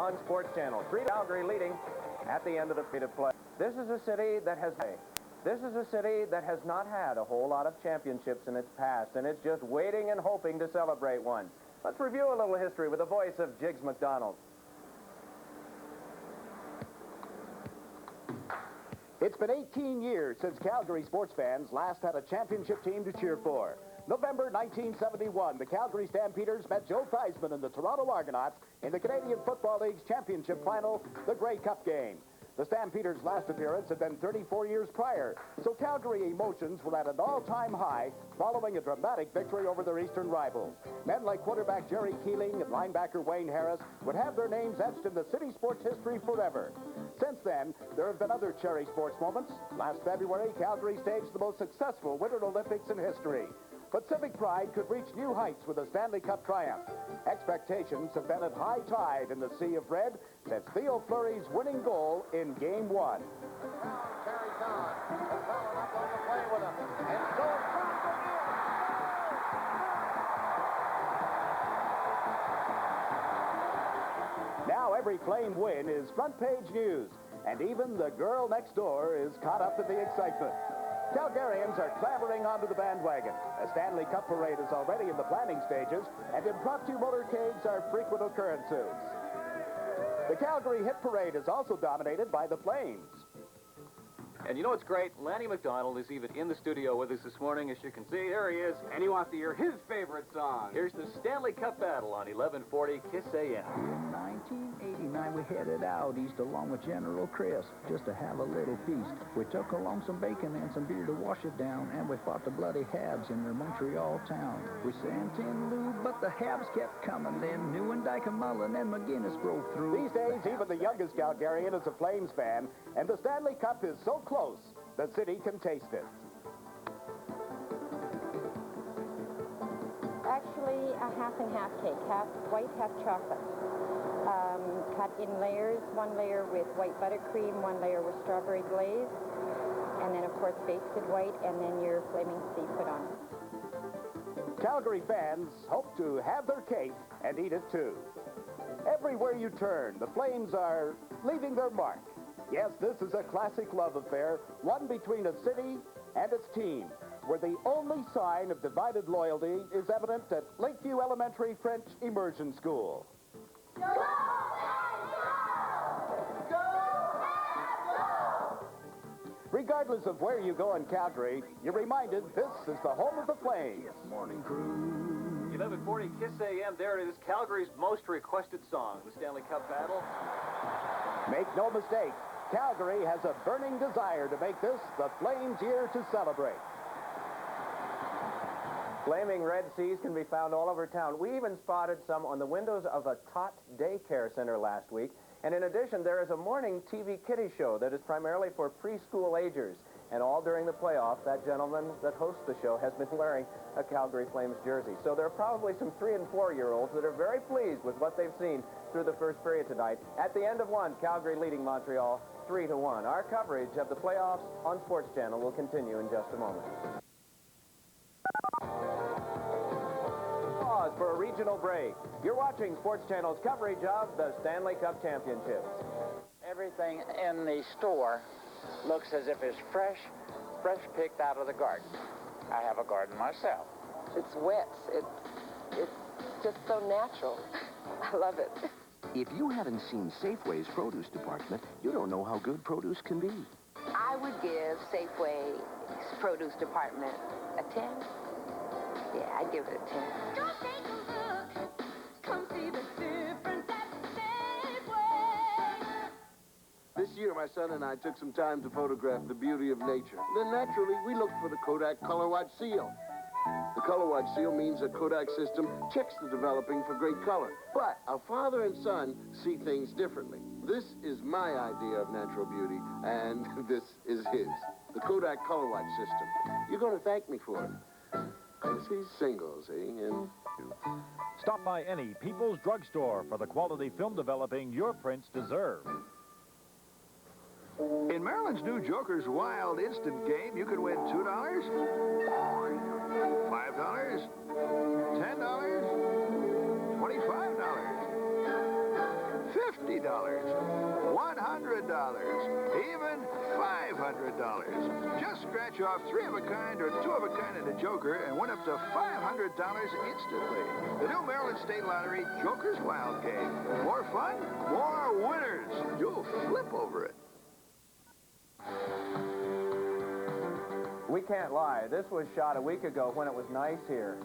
on Sports Channel. 3 Calgary leading at the end of the period of play. This is a city that has not had a whole lot of championships in its past, and it's just waiting and hoping to celebrate one. Let's review a little history with the voice of Jiggs McDonald. It's been 18 years since Calgary sports fans last had a championship team to cheer for. November 1971, the Calgary Stampeders met Joe Theismann and the Toronto Argonauts in the Canadian Football League's championship final, the Grey Cup game. The Stampeders' last appearance had been 34 years prior, so Calgary emotions were at an all-time high following a dramatic victory over their eastern rivals. Men like quarterback Jerry Keeling and linebacker Wayne Harris would have their names etched in the city sports history forever. Since then, there have been other cherry sports moments. Last February, Calgary staged the most successful Winter Olympics in history. But civic pride could reach new heights with a Stanley Cup triumph. Expectations have been at high tide in the Sea of Red since Theo Fleury's winning goal in Game 1. Carries on. Following up on the play with him. And so now every Flame win is front-page news, and even the girl next door is caught up in the excitement. Calgarians are clambering onto the bandwagon. A Stanley Cup parade is already in the planning stages, and impromptu motorcades are frequent occurrences. The Calgary Hit Parade is also dominated by the Flames. And you know what's great? Lanny McDonald is even in the studio with us this morning. As you can see, there he is. And he wants to hear his favorite song. Here's the Stanley Cup Battle on 1140 KISS AM. In 1989, we headed out east along with General Chris just to have a little feast. We took along some bacon and some beer to wash it down, and we fought the bloody Habs in their Montreal town. We sent in lube, but the Habs kept coming. Then Newendike, Mullen, and McGinnis broke through. These days, even the youngest Calgarian is a Flames fan, and the Stanley Cup is so close, the city can taste it. Actually, a half and half cake, half white, half chocolate. Cut in layers, one layer with white buttercream, one layer with strawberry glaze, and then of course basted white, and then your flaming seed put on. Calgary fans hope to have their cake and eat it too. Everywhere you turn, the Flames are leaving their mark. Yes, this is a classic love affair, one between a city and its team, where the only sign of divided loyalty is evident at Lakeview Elementary French Immersion School. Go! Regardless of where you go in Calgary, you're reminded this is the home of the Flames. Morning crew. 1140 KISS AM. There it is, Calgary's most requested song, the Stanley Cup Battle. Make no mistake, Calgary has a burning desire to make this the Flames' year to celebrate. Flaming red seas can be found all over town. We even spotted some on the windows of a Tot daycare center last week. And in addition, there is a morning TV kiddie show that is primarily for preschool agers. And all during the playoff, that gentleman that hosts the show has been wearing a Calgary Flames jersey. So there are probably some 3- and 4-year-olds that are very pleased with what they've seen through the first period tonight. At the end of one, Calgary leading Montreal 3-1. Our coverage of the playoffs on Sports Channel will continue in just a moment. Pause for a regional break. You're watching Sports Channel's coverage of the Stanley Cup Championships. Everything in the store looks as if it's fresh picked out of the garden. I have a garden myself. It's wet. It's just so natural. I love it. If you haven't seen Safeway's produce department, you don't know how good produce can be. I would give Safeway's produce department a 10. Yeah, I'd give it a 10. Go take a look. Come see the difference at Safeway. This year, my son and I took some time to photograph the beauty of nature. Then, naturally, we looked for the Kodak Color Watch seal. The Color Watch seal means that Kodak system checks the developing for great color. But our father and son see things differently. This is my idea of natural beauty, and this is his. The Kodak Color Watch system. You're going to thank me for it. Because he's single, see, and... Stop by any People's Drugstore for the quality film developing your prints deserve. In Maryland's new Joker's Wild Instant game, you could win $2, $5, $10, $25, $50. $50, $100, even $500. Just scratch off 3 of a kind or 2 of a kind in the Joker and win up to $500 instantly. The new Maryland State Lottery Joker's Wild Game. More fun, more winners. You'll flip over it. We can't lie. This was shot a week ago when it was nice here.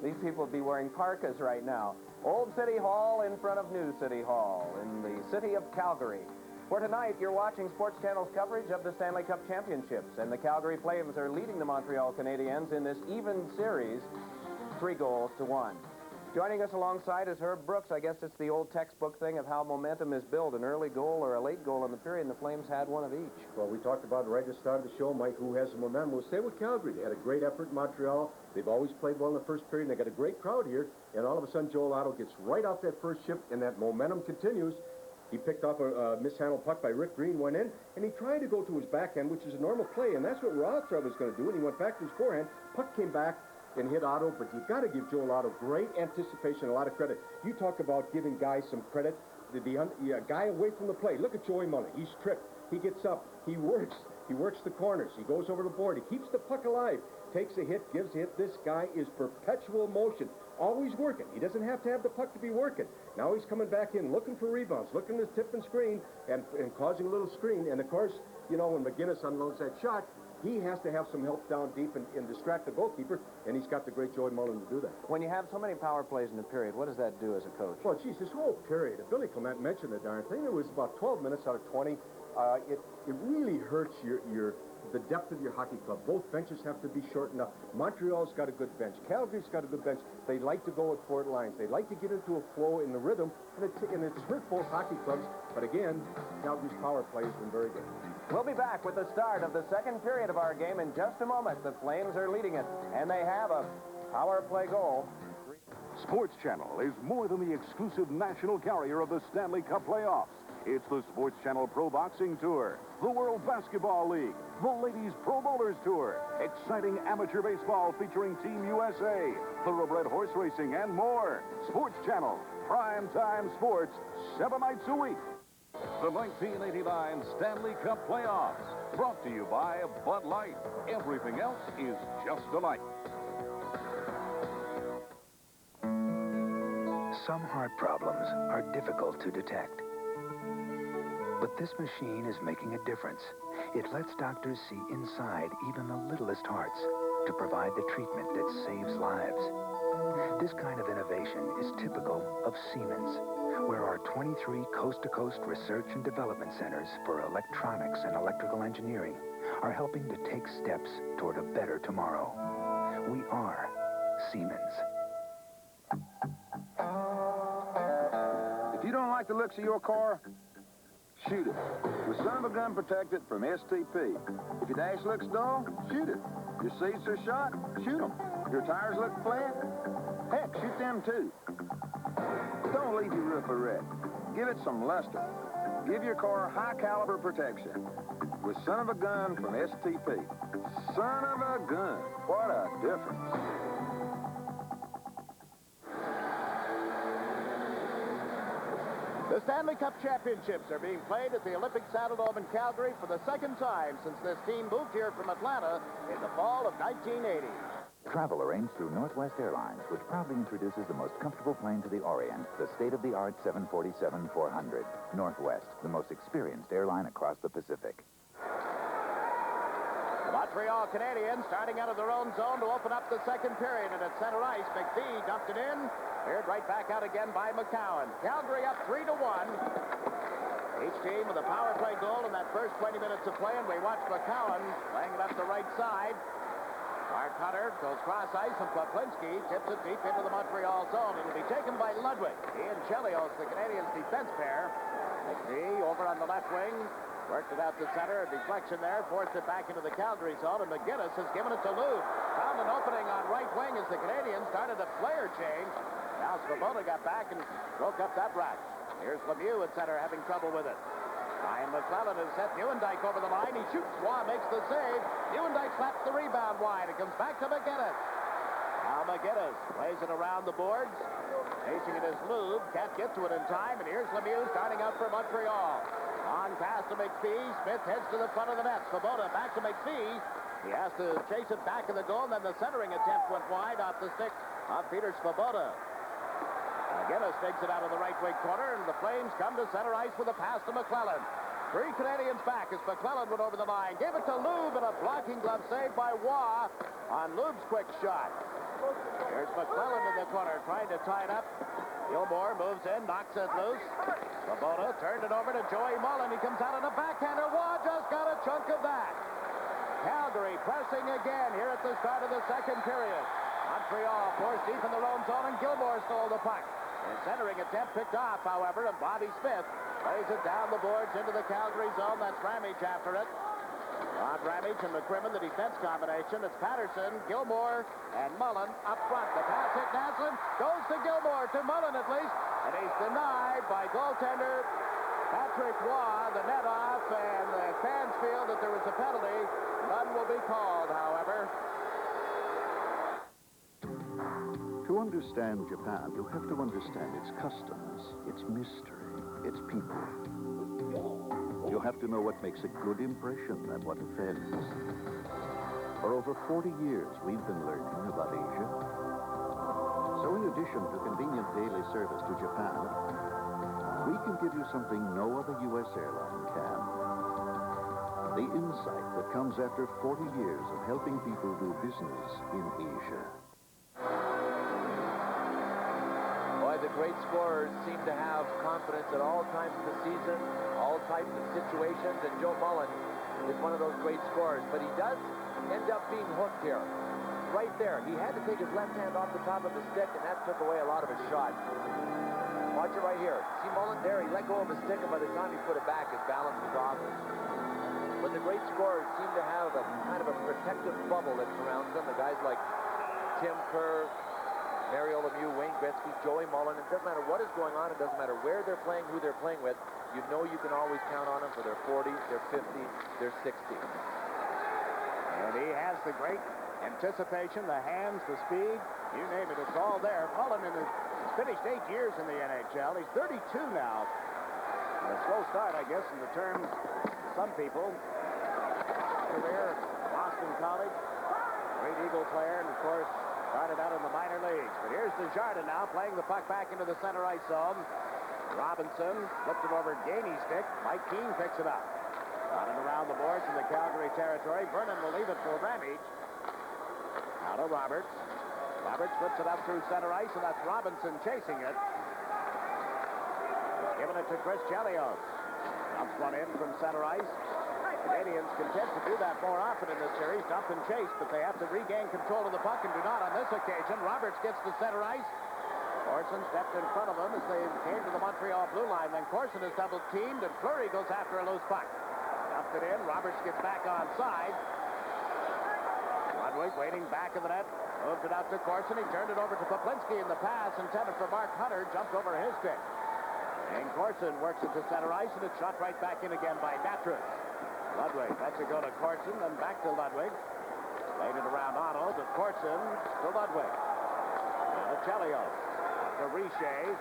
These people would be wearing parkas right now. Old City Hall in front of New City Hall in the city of Calgary. For tonight, you're watching Sports Channel's coverage of the Stanley Cup Championships, and the Calgary Flames are leading the Montreal Canadiens in this even series, 3-1. Joining us alongside is Herb Brooks. I guess it's the old textbook thing of how momentum is built. An early goal or a late goal in the period, and the Flames had one of each. Well, we talked about right at the start of the show, Mike, who has the momentum. We'll stay with Calgary. They had a great effort in Montreal. They've always played well in the first period, and they got a great crowd here. And all of a sudden, Joel Otto gets right off that first shift, and that momentum continues. He picked off a mishandled puck by Rick Green, went in, and he tried to go to his backhand, which is a normal play, and that's what Rotherham was going to do, and he went back to his forehand. Puck came back and hit Otto, but you got to give Joel Otto great anticipation, a lot of credit. You talk about giving guys some credit. The guy away from the plate. Look at Joey Mullen. He's tripped. He gets up. He works the corners. He goes over the board. He keeps the puck alive. Takes a hit, gives a hit. This guy is perpetual motion. Always working. He doesn't have to have the puck to be working. Now he's coming back in, looking for rebounds, looking to tip and screen, and causing a little screen. And, of course, you know, when McGinnis unloads that shot, he has to have some help down deep and distract the goalkeeper, and he's got the great Joey Mullen to do that. When you have so many power plays in a period, what does that do as a coach? Well, geez, this whole period, Billy Clement mentioned the darn thing, it was about 12 minutes out of 20. It really hurts the depth of your hockey club. Both benches have to be shortened up. Montreal's got a good bench. Calgary's got a good bench. They like to go at four lines. They like to get into a flow in the rhythm, and it's hurt both hockey clubs. But again, Calgary's power play has been very good. We'll be back with the start of the second period of our game in just a moment. The Flames are leading it, and they have a power play goal. Sports Channel is more than the exclusive national carrier of the Stanley Cup playoffs. It's the Sports Channel Pro Boxing Tour, the World Basketball League, the Ladies Pro Bowlers Tour, exciting amateur baseball featuring Team USA, thoroughbred horse racing, and more. Sports Channel, prime-time sports, 7 nights a week. The 1989 Stanley Cup Playoffs, brought to you by Bud Light. Everything else is just a light. Some heart problems are difficult to detect. But this machine is making a difference. It lets doctors see inside even the littlest hearts to provide the treatment that saves lives. This kind of innovation is typical of Siemens, where our 23 coast-to-coast research and development centers for electronics and electrical engineering are helping to take steps toward a better tomorrow. We are Siemens. If you don't like the looks of your car, shoot it. With Son of a Gun Protected from STP. If your dash looks dull, shoot it. Your seats are shot, shoot them. Your tires look flat, heck, shoot them too. Don't leave your roof a wreck. Give it some luster. Give your car high-caliber protection with Son of a Gun from STP. Son of a Gun. What a difference. The Stanley Cup Championships are being played at the Olympic Saddledome in Calgary for the second time since this team moved here from Atlanta in the fall of 1980. Travel arranged through Northwest Airlines, which proudly introduces the most comfortable plane to the Orient, the state-of-the-art 747-400. Northwest, the most experienced airline across the Pacific. The Montreal Canadiens starting out of their own zone to open up the second period, and at center ice, McPhee dumped it in. Cleared right back out again by McCowan. Calgary up 3-1. Each team with a power play goal in that first 20 minutes of play, and we watch McCowan playing it up the right side. Mark Hunter goes cross ice, and Poplinski tips it deep into the Montreal zone. It'll be taken by Ludwig. He and Chelios, the Canadiens' defense pair. McPhee over on the left wing. Worked it out to center. A deflection there. Forced it back into the Calgary zone, and McGinnis has given it to Lou. Found an opening on right wing as the Canadiens started a player change. Now Svoboda got back and broke up that rack. Here's Lemieux at center having trouble with it. Ryan McClellan has set Nieuwendyk over the line. He shoots. Waugh makes the save. Nieuwendyk slaps the rebound wide. It comes back to McGinnis. Now McGinnis plays it around the boards. Chasing it is Lube. Can't get to it in time. And here's Lemieux starting out for Montreal. On pass to McPhee. Smith heads to the front of the net. Svoboda back to McPhee. He has to chase it back in the goal. And then the centering attempt went wide off the stick of Peter Svoboda. McGinnis takes it out of the right wing corner. And the Flames come to center ice with a pass to McClellan. 3 Canadians back as McClellan went over the line. Gave it to Lube and a blocking glove save by Waugh on Lube's quick shot. Here's McClellan in the corner trying to tie it up. Gilmore moves in, knocks it loose. Svoboda turned it over to Joey Mullen. He comes out on a backhander. Waugh just got a chunk of that. Calgary pressing again here at the start of the second period. Montreal forced deep in their own zone, and Gilmore stole the puck. His centering attempt picked off, however, and Bobby Smith lays it down the boards into the Calgary zone. That's Ramage after it. Ron Ramage and McCrimmon, the defense combination. It's Patterson, Gilmore, and Mullen up front. The pass hit Naslund, goes to Gilmore, to Mullen at least, and he's denied by goaltender Patrick Waugh. The net off, and the fans feel that there was a penalty. None will be called, however. To understand Japan, you have to understand its customs, its mystery, its people. You have to know what makes a good impression and what offends. For over 40 years, we've been learning about Asia. So in addition to convenient daily service to Japan, we can give you something no other U.S. airline can. The insight that comes after 40 years of helping people do business in Asia. Boy, the great scorers seem to have confidence at all times of the season, all types of situations, and Joe Mullen is one of those great scorers. But he does end up being hooked here. Right there. He had to take his left hand off the top of his stick, and that took away a lot of his shot. Watch it right here. See Mullen there? He let go of his stick, and by the time he put it back, his balance was off. But the great scorers seem to have a kind of a protective bubble that surrounds them. The guys like Tim Kerr, Mario Lemieux, Wayne Gretzky, Joey Mullen. It doesn't matter what is going on. It doesn't matter where they're playing, who they're playing with. You know you can always count on them for their 40, their 50, their 60. And he has the great anticipation, the hands, the speed. You name it, it's all there. Mullen has finished 8 years in the NHL. He's 32 now. A slow start, I guess, in the terms of some people. Career, Boston College, great Eagle player, and of course, started out in the minor leagues. But here's Desjardins now playing the puck back into the center ice zone. Robinson flipped it over Gainey's stick. Mike Keane picks it up. Running around the boards in the Calgary territory. Vernon will leave it for Ramage. Now to Roberts. Roberts flips it up through center ice, and that's Robinson chasing it. Giving it to Chris Chelios. Dumps one in from center ice. Canadians content to do that more often in this series. Dump and chase, but they have to regain control of the puck and do not on this occasion. Roberts gets to center ice. Corson stepped in front of him as they came to the Montreal blue line. Then Corson is double teamed, and Fleury goes after a loose puck. Dumped it in. Roberts gets back onside. Ludwig waiting back of the net. Moved it out to Corson. He turned it over to Poplinski in the pass intended for Mark Hunter. Jumped over his stick. And Corson works it to center ice, and it's shot right back in again by Natras. Ludwig lets it go to Corson, then back to Ludwig. Laid it around Otto to Corson to Ludwig. Now to Chelios. To Richer.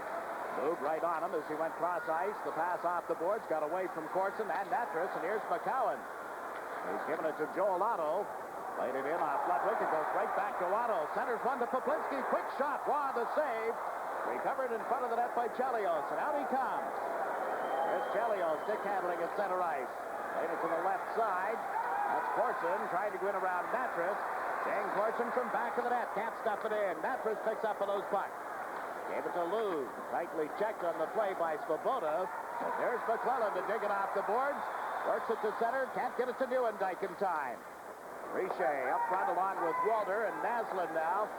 Moved right on him as he went cross ice. The pass off the boards, got away from Corson and Natras, and here's McCowan. He's giving it to Joel Otto. Laid it in off Ludwig. It goes right back to Otto. Centers one to Poplinski. Quick shot. Waugh the save. Recovered in front of the net by Chelios, and out he comes. Here's Chelios, stick handling at center ice. Laid it to the left side. That's Corson trying to go in around Natras. Shane Corson from back of the net. Can't stuff it in. Natras picks up a loose puck. Gave it to Lou. Tightly checked on the play by Svoboda. But there's McClellan to dig it off the boards. Works it to center. Can't get it to Nieuwendyk in time. Richer up front along with Walter and Naslund now.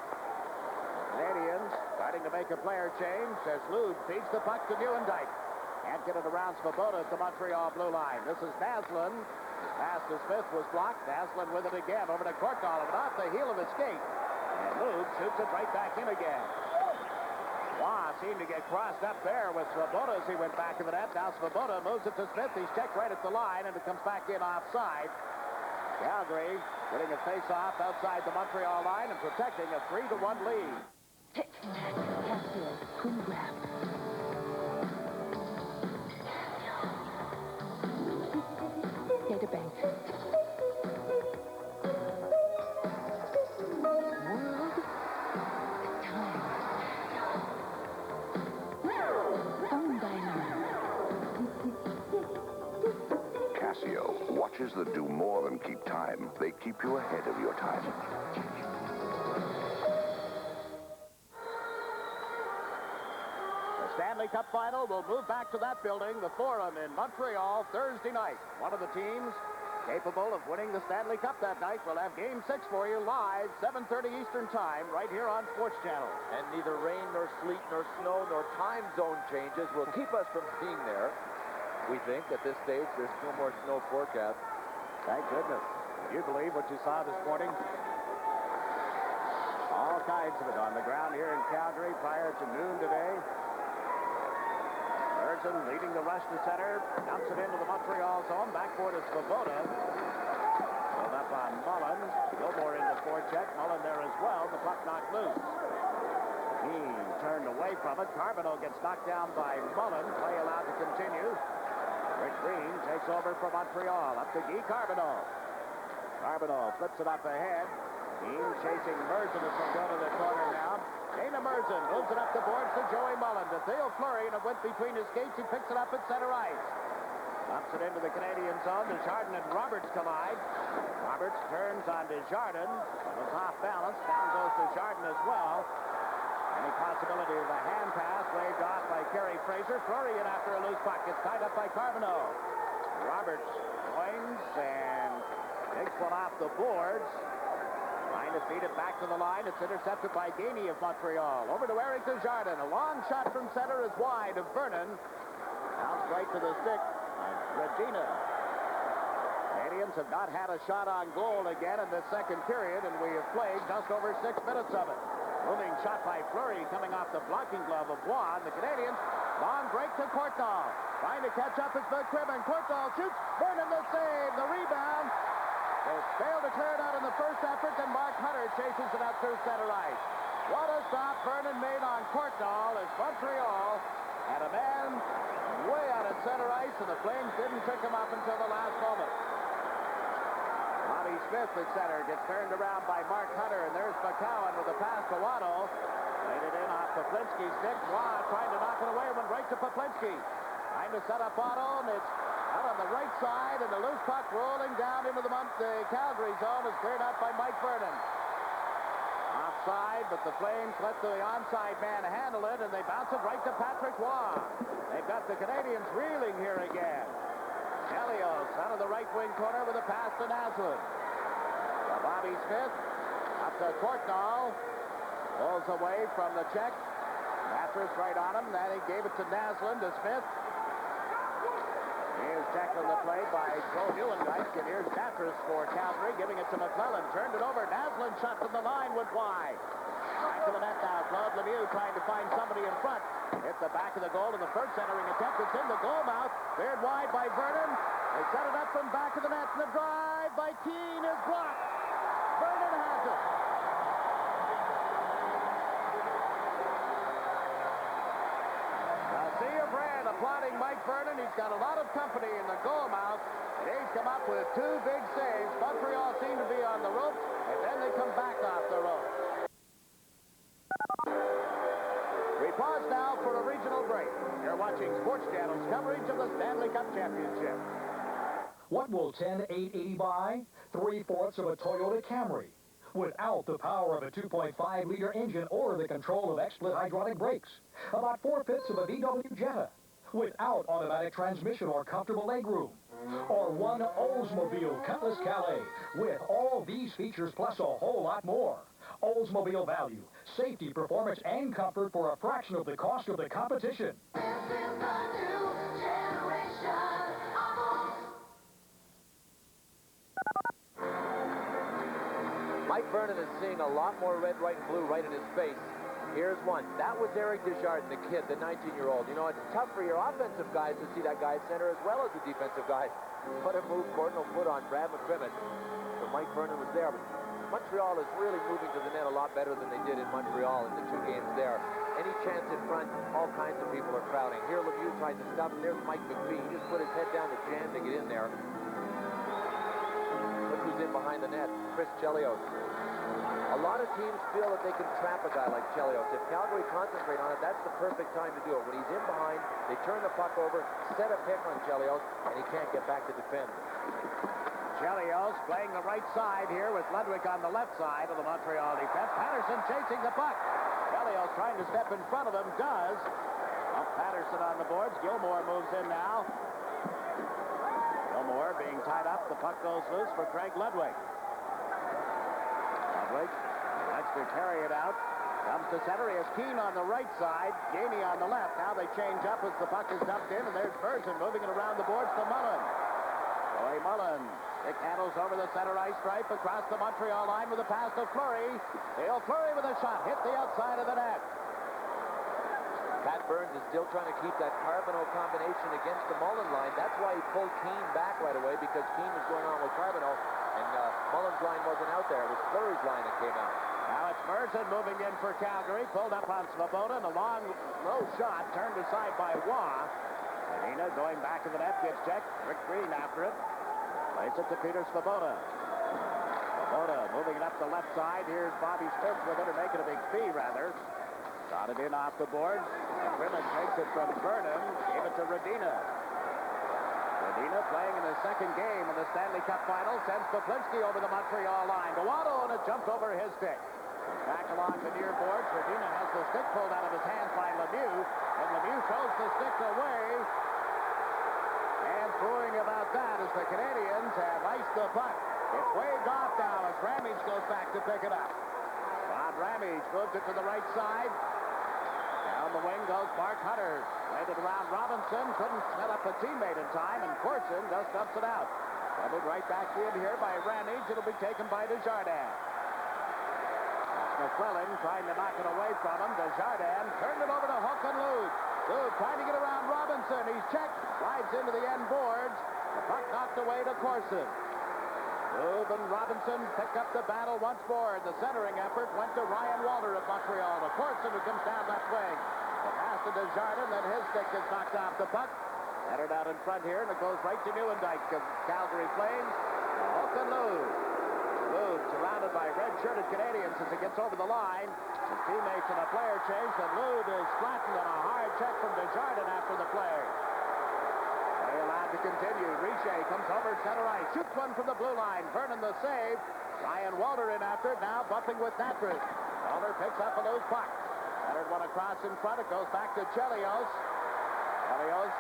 Canadians starting to make a player change as Lou feeds the puck to Nieuwendyk. Can't get it around Svoboda at the Montreal blue line. This is Naslund. His pass to Smith was blocked. Naslund with it again over to Korkdal, but off the heel of his skate. And Lube shoots it right back in again. Waugh seemed to get crossed up there with Svoboda as he went back in the net. Now Svoboda moves it to Smith. He's checked right at the line, and it comes back in offside. Calgary getting a face-off outside the Montreal line and protecting a 3-1 lead. Casio, twin grab. Data bank. World. Time. Phone dialer. Casio, watches that do more than keep time. They keep you ahead of your time. The Stanley Cup Final will move back to that building, the Forum in Montreal, Thursday night. One of the teams capable of winning the Stanley Cup that night will have Game 6 for you live, 7:30 Eastern Time, right here on Sports Channel. And neither rain, nor sleet, nor snow, nor time zone changes will keep us from being there. We think at this stage there's no more snow forecast. Thank goodness. You believe what you saw this morning? All kinds of it on the ground here in Calgary prior to noon today. Merson leading the rush to center, dumps it into the Montreal zone, backboard is Svoboda. Pulled up on Mullen. Gilmore into forecheck. Mullen there as well. The puck knocked loose. He turned away from it. Carbonneau gets knocked down by Mullen. Play allowed to continue. Rick Green takes over for Montreal. Up to Guy Carbonneau. Carbonneau flips it up ahead. Dean chasing Merson as they go to the corner now. Dana Merson moves it up the boards to Joey Mullen. To Theo Fleury, and it went between his skates. He picks it up at center ice. Dumps it into the Canadian zone. Desjardins and Roberts collide. Roberts turns on Desjardins. It was off balance. Down goes Desjardins as well. Any possibility of a hand pass waved off by Kerry Fraser. Fleury in after a loose puck. It's tied up by Carbonneau. Roberts joins and takes one off the boards. Trying to feed it back to the line. It's intercepted by Gainey of Montreal. Over to Eric Desjardins. A long shot from center is wide of Vernon. Bounced right to the stick of Regina. Canadians have not had a shot on goal again in the second period, and we have played just over 6 minutes of it. Booming shot by Fleury coming off the blocking glove of Waugh. The Canadians, long break to Courtnall. Trying to catch up is McCrimmon. Courtnall shoots. Vernon the save. The rebound. They failed to clear it out in the first effort, and Mark Hunter chases it out through center ice. What a stop Vernon made on Courtnall as Montreal had a man way out at center ice, and the Flames didn't pick him up until the last moment. Bobby Smith, the center, gets turned around by Mark Hunter, and there's McCowan with a pass to Watto. Laid it in off Poplinski's stick. Waugh trying to knock it away, went right to Poplinski. Trying to set up Watto, and it's out on the right side, and the loose puck rolling down into the Calgary zone is cleared out by Mike Vernon. Offside, but the Flames let the onside man handle it, and they bounce it right to Patrick Waugh. They've got the Canadians reeling here again. Elios out of the right wing corner with a pass to Naslund. Bobby Smith up to Courtnall. Pulls away from the check. Mattress right on him. Then he gave it to Naslund, to Smith. Here's checked on the play by Joe Neuendijk, and here's Mattress for Calgary, giving it to McClellan. Turned it over. Naslund shot from the line, went wide. Back to the net now. Claude Lemieux trying to find somebody in front. Hit the back of the goal in the first centering attempt. It's in the goal mouth. Cleared wide by Vernon. They set it up from back of the net. And the drive by Keane is blocked. Vernon has it. Sea of Red applauding Mike Vernon. He's got a lot of company in the goal mouth. And he's come up with 2 big saves. Montreal seem to be on the ropes, and then they come back off the ropes. We pause now for a regional break. You're watching Sports Channel's coverage of the Stanley Cup Championship. What will 10-880 buy? 3/4 of a Toyota Camry. Without the power of a 2.5-liter engine or the control of X-split hydraulic brakes. About 4/5 of a VW Jetta. Without automatic transmission or comfortable legroom. Or one Oldsmobile Cutlass Calais. With all these features plus a whole lot more. Oldsmobile value, safety, performance, and comfort for a fraction of the cost of the competition. This is the new generation of Olds. Mike Vernon is seeing a lot more red, white, and blue right in his face. Here's one. That was Eric Desjardins, the kid, the 19-year-old. You know, it's tough for your offensive guys to see that guy at center as well as the defensive guy. What a move Courtnall put on Brad McCrimmon. So Mike Vernon was there. But Montreal is really moving to the net a lot better than they did in Montreal in the 2 games there. Any chance in front, all kinds of people are crowding. Here Lemieux tries to stop, and there's Mike McPhee. He just put his head down to jam to get in there. Look who's in behind the net, Chris Chelios. A lot of teams feel that they can trap a guy like Chelios. If Calgary concentrate on it, that's the perfect time to do it. When he's in behind, they turn the puck over, set a pick on Chelios, and he can't get back to defend. Chelios playing the right side here with Ludwig on the left side of the Montreal defense. Patterson chasing the puck. Chelios trying to step in front of him, does. Up Patterson on the boards. Gilmore moves in now. Gilmore being tied up. The puck goes loose for Craig Ludwig. Ludwig likes to carry it out. Comes to center. He has Keane on the right side. Gainey on the left. Now they change up as the puck is dumped in, and there's Burson moving it around the boards to Mullen. Roy Mullen. Stick handles over the center ice stripe across the Montreal line with a pass to Fleury. Dale Fleury with a shot. Hit the outside of the net. Pat Burns is still trying to keep that Carbonneau combination against the Mullen line. That's why he pulled Keane back right away, because Keane was going on with Carbonneau, and Mullen's line wasn't out there. It was Fleury's line that came out. Now it's Merson moving in for Calgary. Pulled up on Svoboda, and a long, low shot turned aside by Waugh. Medina going back to the net, gets checked. Rick Green after it. Plays it to Peter Svoboda. Svoboda moving it up the left side. Here's Bobby Smith with it, or making a big fee, rather. Got it in off the board. Brennan takes it from Vernon. Gave it to Radina. Radina playing in his second game in the Stanley Cup Final. Sends Poplinski over the Montreal line. To Otto, and it jumped over his stick. Back along the near boards. Radina has the stick pulled out of his hands by Lemieux. And Lemieux throws the stick away. And brewing about that as the Canadiens have iced the puck. It's waved off now as Ramage goes back to pick it up. Rod Ramage moves it to the right side. Down the wing goes Mark Hunter. Played it around Robinson. Couldn't set up a teammate in time, and Corson just dumps it out. Doubled right back in here by Ramage. It'll be taken by Desjardins. McClellan trying to knock it away from him. Desjardins turned it over to Hook and Lude. Lude trying to get around Robinson. He's checked. Slides into the end boards. The puck knocked away to Corson. Lude and Robinson pick up the battle once more. The centering effort went to Ryan Walter of Montreal. To Corson, who comes down left wing. The pass to Desjardins, then his stick is knocked off the puck. Centered out in front here, and it goes right to Nieuwendyk of Calgary Flames. Hook and Lude. Lude surrounded by red-shirted Canadians as he gets over the line. His teammates in a player change, and Lude is flattened on a hard check from Desjardins after the play. They allowed to continue. Richer comes over center ice, shoots one from the blue line. Vernon the save. Ryan Walter in after it, now bumping with Natras. Walter picks up a loose puck. Centered one across in front. It goes back to Chelios. Chelios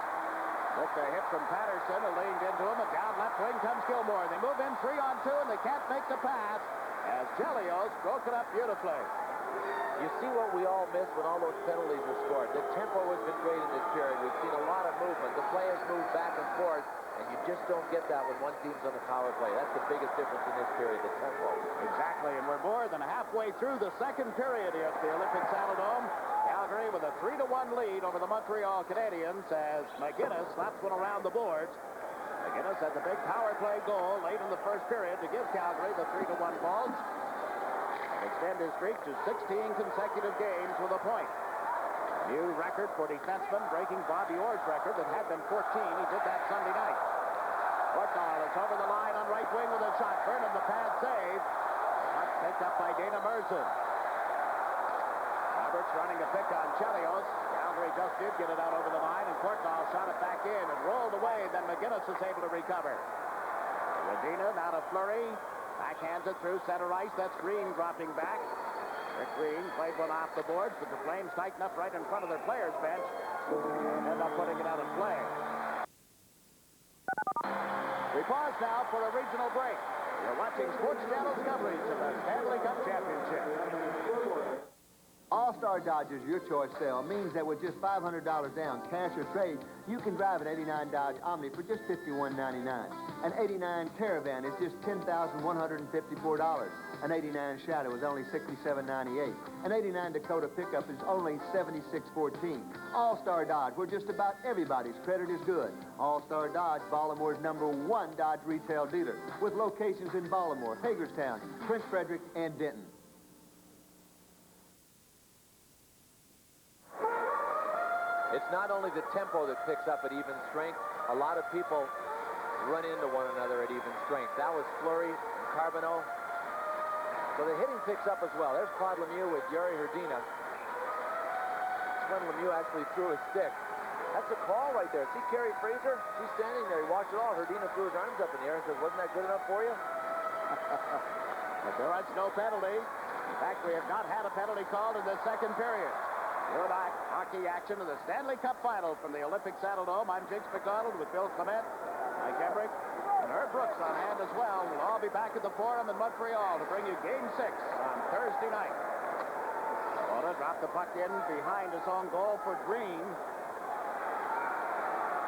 with the hit from Patterson, who leaned into him, and down left wing comes Gilmore. They move in 3-on-2, and they can't make the pass as Chelios broke it up beautifully. You see what we all miss when all those penalties are scored. The tempo has been great in this period. We've seen a lot of movement. The players move back and forth, and you just don't get that when one team's on the power play. That's the biggest difference in this period, the tempo. Exactly, and we're more than halfway through the second period here at the Olympic Saddledome. Calgary with a 3-1 lead over the Montreal Canadiens as McGinnis slaps one around the boards. McGinnis has a big power play goal late in the first period to give Calgary the 3-1 vault and extend his streak to 16 consecutive games with a point. New record for defenseman, breaking Bobby Orr's record that had been 14. He did that Sunday night. Portnall is over the line on right wing with a shot. Vernon the pad save. Puck picked up by Dana Merson. Roberts running a pick on Chelios. Calgary just did get it out over the line, and Portnall shot it back in and rolled away. Then McGinnis is able to recover. Radina now to Fleury. Backhands it through center ice. That's Green dropping back. Rick Green played one off the boards, but the Flames tighten up right in front of their players' bench and end up putting it out of play. We pause now for a regional break. You're watching Sports Channel's coverage of the Stanley Cup Championship. All-Star Dodge is your choice sale. Means that with just $500 down, cash or trade, you can drive an '89 Dodge Omni for just $51.99. An '89 Caravan is just $10,154. An '89 Shadow is only $67.98. An '89 Dakota pickup is only $76.14. All-Star Dodge, where just about everybody's credit is good. All-Star Dodge, Baltimore's #1 Dodge retail dealer, with locations in Baltimore, Hagerstown, Prince Frederick, and Denton. It's not only the tempo that picks up at even strength. A lot of people run into one another at even strength. That was Fleury and Carbonneau. So the hitting picks up as well. There's Claude Lemieux with Yuri Herdina. When Lemieux actually threw his stick. That's a call right there. See Kerry Fraser? He's standing there. He watched it all. Herdina threw his arms up in the air and says, wasn't that good enough for you? But there was no penalty. In fact, we have not had a penalty called in the second period. Good hockey action in the Stanley Cup Final from the Olympic Saddledome. I'm Jinx McDonald with Bill Clement, Mike Emmerich, and Herb Brooks on hand as well. We'll all be back at the Forum in Montreal to bring you Game 6 on Thursday night. Oda dropped the puck in behind his own goal for Green.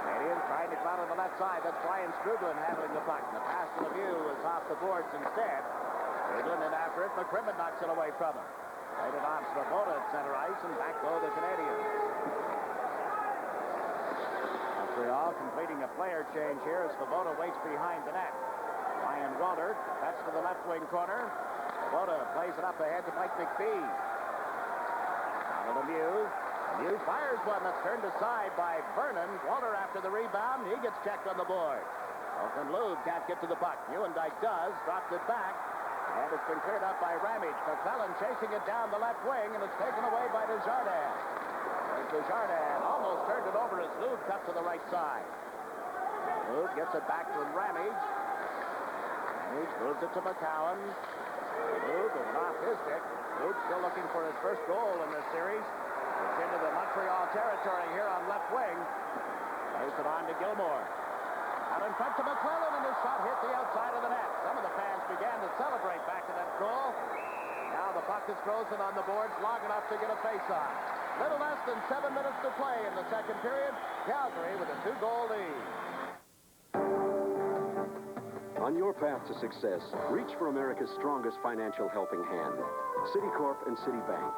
Canadians trying to come out on the left side. That's Brian Struglin handling the puck. The pass to Lemieux is off the boards instead. Struglin in after it. McCrimmon knocks it away from him. Right it on Svoboda at center ice, and back go the Canadians. Montreal completing a player change here as Svoboda waits behind the net. Ryan Walter, that's to the left wing corner. Svoboda plays it up ahead to Mike McPhee. Now to Lemieux. Lemieux fires one that's turned aside by Vernon. Walter after the rebound. He gets checked on the board. Oakland Lube can't get to the puck. Neuendijk does. Dropped it back. And it's been cleared up by Ramage. McClellan chasing it down the left wing, and it's taken away by Desjardins. And Desjardins almost turned it over as Lube cut to the right side. Lube gets it back from Ramage. Ramage moves it to McCowan. Lube is off his stick. Lube still looking for his first goal in this series. It's into the Montreal territory here on left wing. Plays it on to Gilmore. Out in front to McClellan, and his shot hit the outside of the net. Some of the fans began to celebrate back to that goal. Now the puck is frozen on the boards long enough to get a face-off. Little less than 7 minutes to play in the second period. Calgary with a 2-goal lead. On your path to success, reach for America's strongest financial helping hand. Citicorp and Citibank.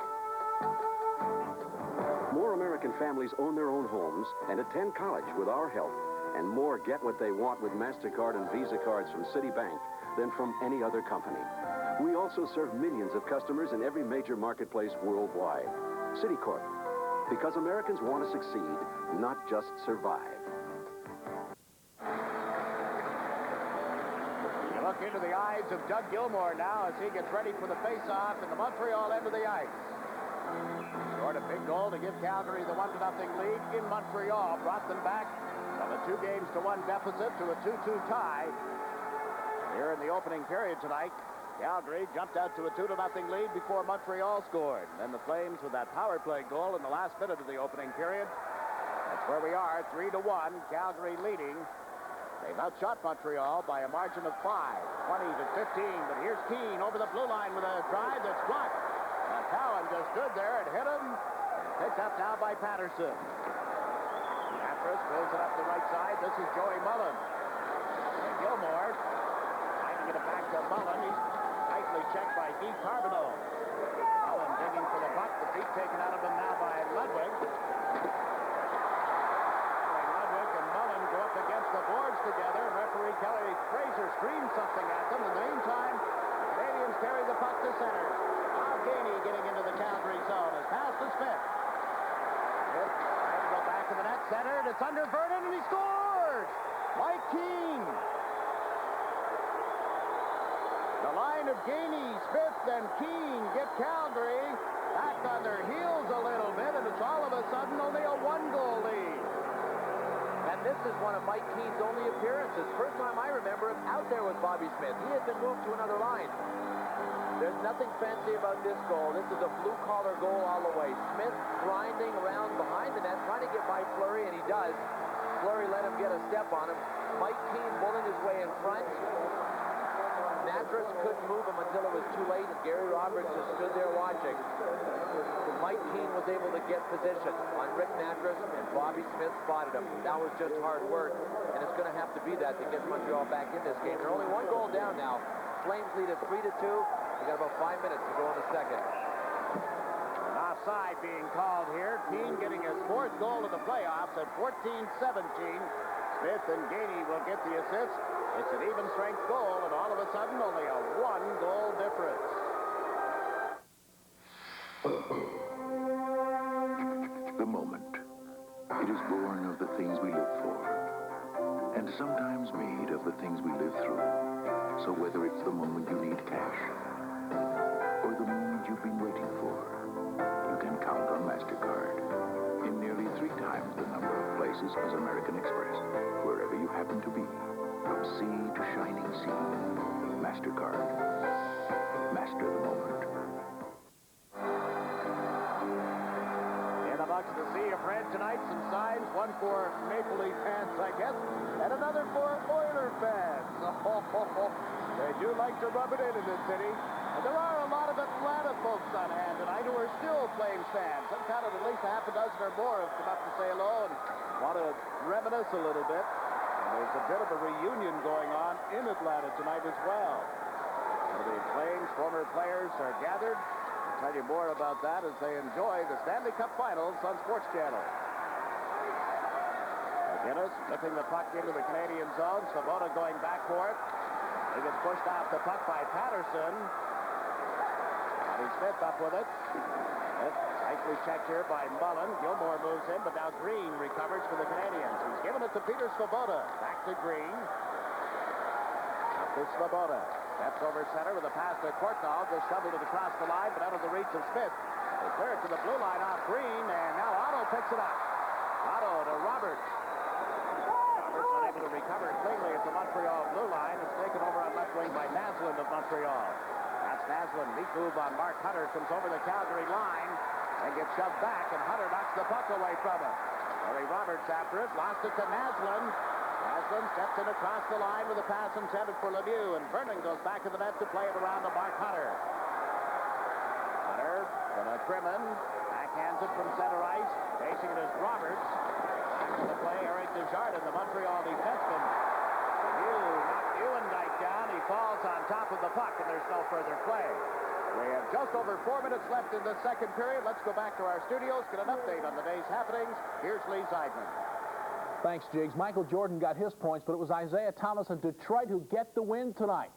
More American families own their own homes and attend college with our help. And more get what they want with MasterCard and Visa cards from Citibank than from any other company. We also serve millions of customers in every major marketplace worldwide. Citicorp, because Americans want to succeed, not just survive. You look into the eyes of Doug Gilmore now as he gets ready for the face-off in the Montreal end of the ice. Scored a big goal to give Calgary the 1-0 lead in Montreal. Brought them back from a 2-1 deficit to a 2-2 tie. Here in the opening period tonight, Calgary jumped out to a 2-0 lead before Montreal scored. Then the Flames with that power play goal in the last minute of the opening period. That's where we are, 3-1, Calgary leading. They've outshot Montreal by a margin of 5, 20-15. But here's Keane over the blue line with a drive that's blocked. Cowan just stood there and hit him. Picked up now by Patterson. Mattress throws it up the right side. This is Joey Mullen. And Gilmore trying to get it back to Mullen. He's tightly checked by Guy Carbonneau. Mullen digging for the puck. The feet taken out of him now by Ludwig. Ludwig and Mullen go up against the boards together. Referee Kelly Fraser screams something at them. In the meantime, the Canadians carry the puck to center. Gainey getting into the Calgary zone. His pass to Smith. Smith trying to go back to the net, centered. It's under Vernon, and he scores! Mike Keane. The line of Gainey, Smith, and Keane get Calgary back on their heels a little bit, and it's all of a sudden only a 1-goal lead. And this is one of Mike Keane's only appearances. First time I remember him out there with Bobby Smith. He had been moved to another line. There's nothing fancy about this goal. This is a blue-collar goal all the way. Smith grinding around behind the net, trying to get by Fleury, and he does. Fleury let him get a step on him. Mike Keane pulling his way in front. Mattress couldn't move him until it was too late, and Gary Roberts just stood there watching. Mike Keane was able to get position on Rick Mattress, and Bobby Smith spotted him. That was just hard work, and it's going to have to be that to get Montreal back in this game. They're only one goal down now. Flames lead at 3-2. We got about 5 minutes to go in the second. An offside being called here. Keane getting his 4th goal of the playoffs at 14-17. Smith and Gainey will get the assist. It's an even strength goal, and all of a sudden only a 1-goal difference. The moment. It is born of the things we live for, and sometimes made of the things we live through. So whether it's the moment you need cash, or the moment you've been waiting for, you can count on MasterCard. In nearly 3 times the number of places as American Express, wherever you happen to be, from sea to shining sea. MasterCard. Master the moment. To see a Fred tonight, some signs, one for Maple Leaf fans, I guess, and another for Oiler fans. They do like to rub it in this city. And there are a lot of Atlanta folks on hand tonight who are still Flames fans. I've counted at least a half a dozen or more have come up to say hello and want to reminisce a little bit. And there's a bit of a reunion going on in Atlanta tonight as well. The Flames former players are gathered. Tell you more about that as they enjoy the Stanley Cup Finals on Sports Channel. McGinnis flipping the puck into the Canadian zone. Svoboda going back for it. He gets pushed off the puck by Patterson. Bobby Smith up with it. Nicely checked here by Mullen. Gilmore moves in, but now Green recovers for the Canadiens. He's given it to Peter Svoboda. Back to Green. Up to Svoboda. Steps over center with a pass to Kortnall. Just shoveled it across the line, but out of the reach of Smith. They clear it to the blue line off Green, and now Otto picks it up. Otto to Roberts. Roberts unable to recover it cleanly at the Montreal blue line. It's taken over on left wing by Naslund of Montreal. That's Naslund. Neat move on Mark Hunter. Comes over the Calgary line and gets shoved back, and Hunter knocks the puck away from him. Larry Roberts after it. Lost it to Naslund. Naslund steps in across the line with a pass intended for Lemieux, and Vernon goes back to the net to play it around to Mark Hunter. Hunter from a Crimmin, backhands it from center ice. Facing it is Roberts. Back to the play, Eric Desjardins, the Montreal defenseman. Lemieux knocked Nieuwendyk down. He falls on top of the puck, and there's no further play. We have just over 4 minutes left in the second period. Let's go back to our studios, get an update on the day's happenings. Here's Lee Zeidman. Thanks, Jiggs. Michael Jordan got his points, but it was Isaiah Thomas of Detroit who get the win tonight.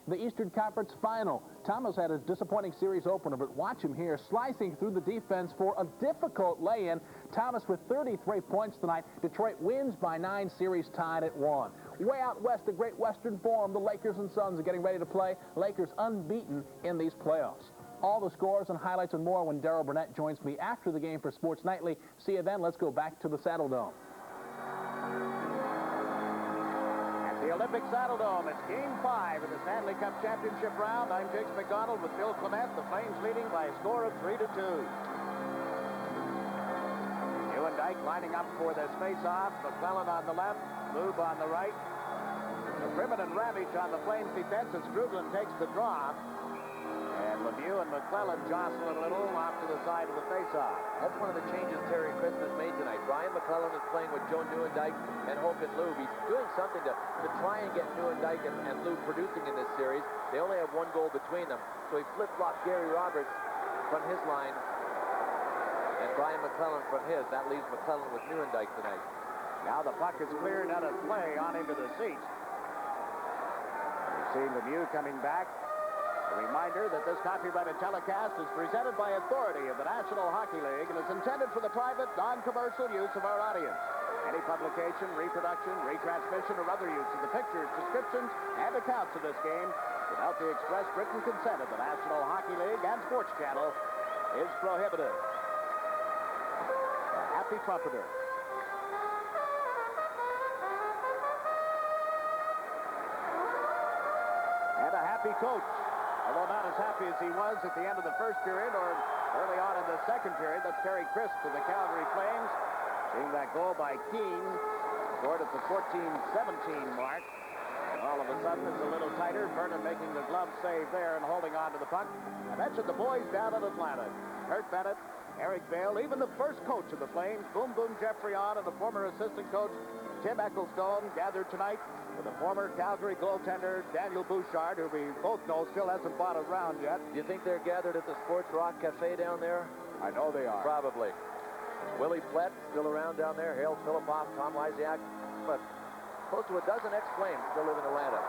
The Eastern Conference Final. Thomas had a disappointing series opener, but watch him here, slicing through the defense for a difficult lay-in. Thomas with 33 points tonight. Detroit wins by 9, series tied at 1. Way out west, the Great Western Forum, the Lakers and Suns are getting ready to play. Lakers unbeaten in these playoffs. All the scores and highlights and more when Darryl Burnett joins me after the game for Sports Nightly. See you then. Let's go back to the Saddle Dome. The Olympic Saddle Dome. It's Game 5 of the Stanley Cup Championship round. I'm Jiggs McDonald with Bill Clement. The Flames leading by a score of 3-2. Nieuwendyk lining up for this face-off. McClellan on the left, Lube on the right. Crimmin and Ravitch on the Flames defense as Strublin takes the draw. And Lemieux and McClellan jostle a little off to the side of the face-off. That's one of the changes Terry Chris has made tonight. Brian McClellan is playing with Joe Nieuwendyk and Håkan Lube. He's doing something to try and get Nieuwendyk and Lube producing in this series. They only have 1 goal between them. So he flip-flopped Gary Roberts from his line and Brian McClellan from his. That leaves McClellan with Nieuwendyk tonight. Now the puck is cleared out of play on into the seats. We've seen Lemieux coming back. A reminder that this copyrighted telecast is presented by authority of the National Hockey League and is intended for the private, non-commercial use of our audience. Any publication, reproduction, retransmission, or other use of the pictures, descriptions, and accounts of this game without the express written consent of the National Hockey League and Sports Channel is prohibited. A happy trumpeter. And a happy coach. Although not as happy as he was at the end of the first period or early on in the second period. That's Terry Crisp for the Calgary Flames. Seeing that goal by Keane. Scored at the 14-17 mark. And All of a sudden, it's a little tighter. Vernon making the glove save there and holding on to the puck. I mentioned the boys down in Atlanta. Kurt Bennett, Eric Bale, even the first coach of the Flames, Boom Boom Geoffrion, and the former assistant coach, Tim Ecclestone, gathered tonight with the former Calgary goaltender, Daniel Bouchard, who we both know still hasn't bought a round yet. Do you think they're gathered at the Sports Rock Cafe down there? I know they are. Probably. Willie Plett still around down there. Harold Philippoff, Tom Lysiak. But close to a dozen ex-Flames still live in Atlanta.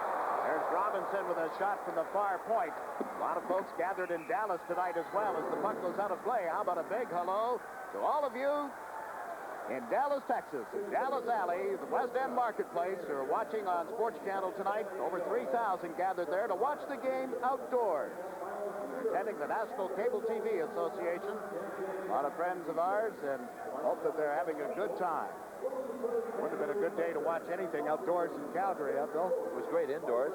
There's Robinson with a shot from the far point. A lot of folks gathered in Dallas tonight as well as the puck goes out of play. How about a big hello to all of you in Dallas, Texas, in Dallas Alley, the West End Marketplace, who are watching on Sports Channel tonight. Over 3,000 gathered there to watch the game outdoors. Attending the National Cable TV Association. A lot of friends of ours, and hope that they're having a good time. Wouldn't have been a good day to watch anything outdoors in Calgary, huh, Bill? It was great indoors.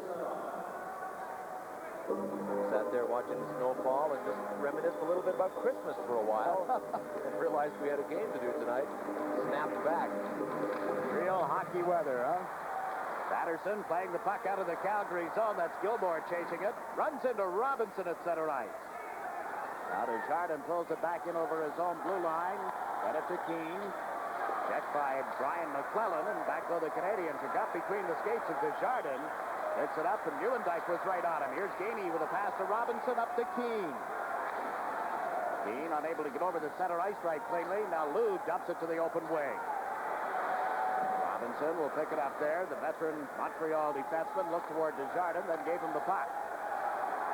Sat there watching the snow fall and just reminisced a little bit about Christmas for a while. And realized we had a game to do tonight. Snapped back. Real hockey weather, huh? Patterson playing the puck out of the Calgary zone. That's Gilmore chasing it. Runs into Robinson at center ice. Now Desjardins throws it back in over his own blue line. Get it to Keane. Checked by Brian McClellan, and back go the Canadiens, who got between the skates of Desjardins. Picks it up, and Neuendijk was right on him. Here's Gainey with a pass to Robinson, up to Keane. Keane unable to get over the center ice right cleanly. Now Lou dumps it to the open wing. Robinson will pick it up there. The veteran Montreal defenseman looked toward Desjardins, then gave him the puck.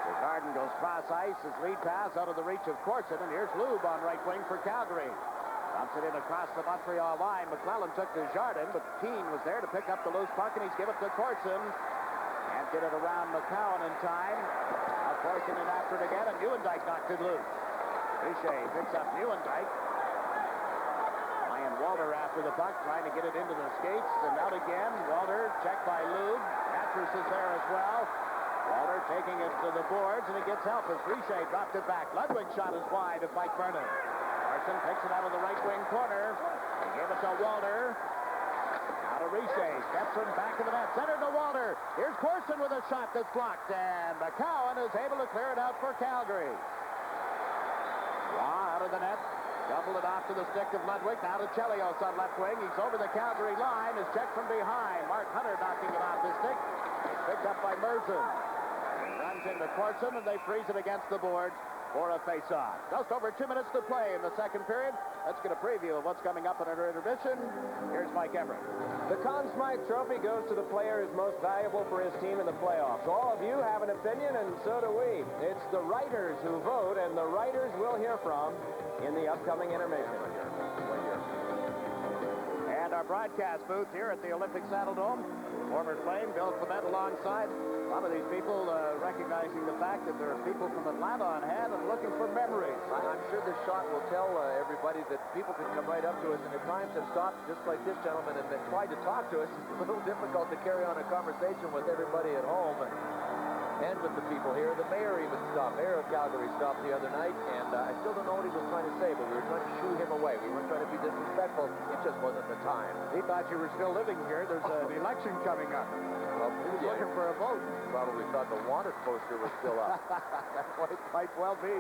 Desjardins goes cross ice. His lead pass out of the reach of Corson, and here's Lube on right wing for Calgary. Dumps it in across the Montreal line. McClellan took Desjardins, but Keane was there to pick up the loose puck, and he's given it to Corson. Can't get it around McCowan in time. Now Corson in after it again, and Neuendijk knocked it loose. Richer picks up Neuendijk. Ryan Walter after the puck, trying to get it into the skates, and out again. Walter checked by Lube. Mattress is there as well. Walter taking it to the boards, and he gets help as Richer dropped it back. Ludwig shot is wide to fight Vernon. Larson picks it out of the right wing corner. He gave it to Walter. Now to Richer. Steps in back of the net. Center to Walter. Here's Corson with a shot that's blocked, and McCowan is able to clear it out for Calgary. Raw out of the net. Doubled it off to the stick of Ludwig. Now to Chelios on left wing. He's over the Calgary line. Is checked from behind. Mark Hunter knocking it off the stick. It's picked up by Merzen. He runs into Corson, and they freeze it against the boards for a face-off. Just over 2 minutes to play in the second period. Let's get a preview of what's coming up in our intermission. Here's Mike Everett. The Conn Smythe Trophy goes to the player who's most valuable for his team in the playoffs. All of you have an opinion, and so do we. It's the writers who vote, and the writers we'll hear from in the upcoming intermission. And our broadcast booth here at the Olympic Saddle Dome. Former Flame, Bill Clement alongside. A lot of these people recognizing the fact that there are people from Atlanta on hand and looking for memories. I'm sure this shot will tell everybody that people can come right up to us, and at times have stopped, just like this gentleman, and tried to talk to us. It's a little difficult to carry on a conversation with everybody at home and with the people here. The mayor even stopped. Mayor of Calgary stopped the other night, and I still don't know what he was trying to say, but we were trying to shoo him away. We weren't trying to be disrespectful. It just wasn't the time. He thought you were still living here. There's an election coming up. Well, he was looking for a vote. Probably thought the wanted poster was still up. That might well be.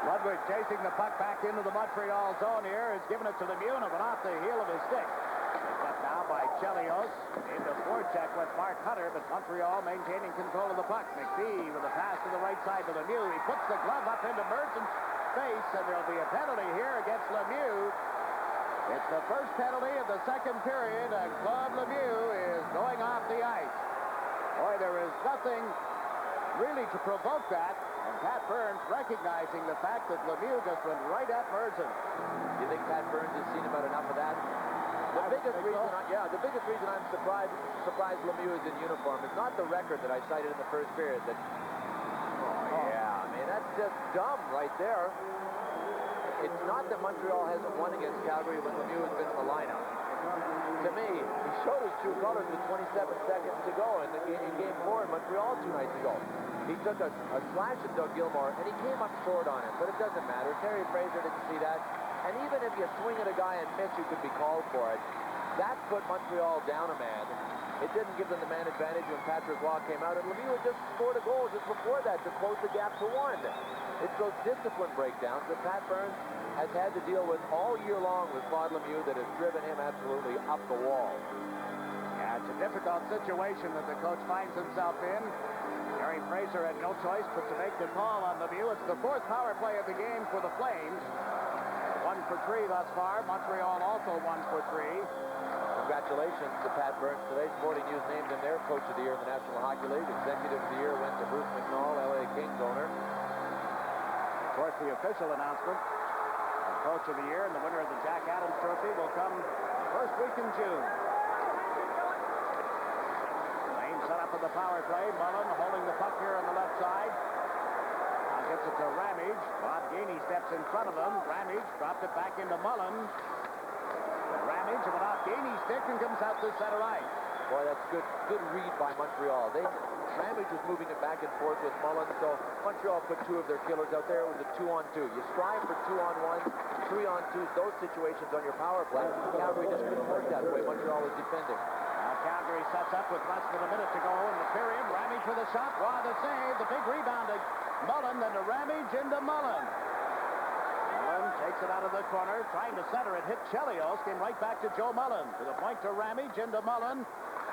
Ludwig chasing the puck back into the Montreal zone here. Has given it to Lemieux, and it went off the heel of his stick. Picked up now by Chelios. Into forecheck with Mark Hunter, but Montreal maintaining control of the puck. McPhee with a pass to the right side to Lemieux. He puts the glove up into Merton's face, and there'll be a penalty here against Lemieux. It's the first penalty of the second period, and Claude Lemieux is going off the ice. Boy, there is nothing really to provoke that, and Pat Burns recognizing the fact that Lemieux just went right at Merzen. Do you think Pat Burns has seen about enough of that? The biggest reason I'm surprised Lemieux is in uniform is not the record that I cited in the first period. I mean, that's just dumb right there. It's not that Montreal hasn't won against Calgary when Lemieux has been in the lineup. To me, he showed his true colors with 27 seconds to go in Game 4 in Montreal 2 nights ago. He took a slash at Doug Gilmour, and he came up short on him, but it doesn't matter. Terry Fraser didn't see that. And even if you swing at a guy and miss, you could be called for it. That put Montreal down a man. It didn't give them the man advantage when Patrick Waugh came out, and Lemieux had just scored a goal just before that to close the gap to 1. It's those discipline breakdowns that Pat Burns has had to deal with all year long with Claude Lemieux that has driven him absolutely up the wall. Yeah, it's a difficult situation that the coach finds himself in. Gary Fraser had no choice but to make the call on Lemieux. It's the 4th power play of the game for the Flames. 1 for 3 thus far. Montreal also 1 for 3. Congratulations to Pat Burns. Today, Sporting News named him their Coach of the Year in the National Hockey League. Executive of the Year went to Bruce McNall, LA Kings owner. Of course, the official announcement of Coach of the Year and the winner of the Jack Adams Trophy will come first week in June. Set up in the power play. Mullen holding the puck here on the left side. Now gets it to Ramage. Bob Gainey steps in front of him. Ramage dropped it back into Mullen. Ramage went off Gainey's stick and comes out to center ice. Boy, that's good read by Montreal. Ramage was moving it back and forth with Mullen, so Montreal put 2 of their killers out there. It was a 2-on-2. You strive for 2-on-1s, 3-on-2s, those situations on your power play. Calgary just couldn't work that way. Montreal was defending. Calgary sets up with less than a minute to go in the period. Ramage for the shot. Waugh the save. The big rebound to Mullen, then to Ramage into Mullen. Mullen takes it out of the corner, trying to center it. Hit Chelios. Came right back to Joe Mullen. To the point to Ramage into Mullen.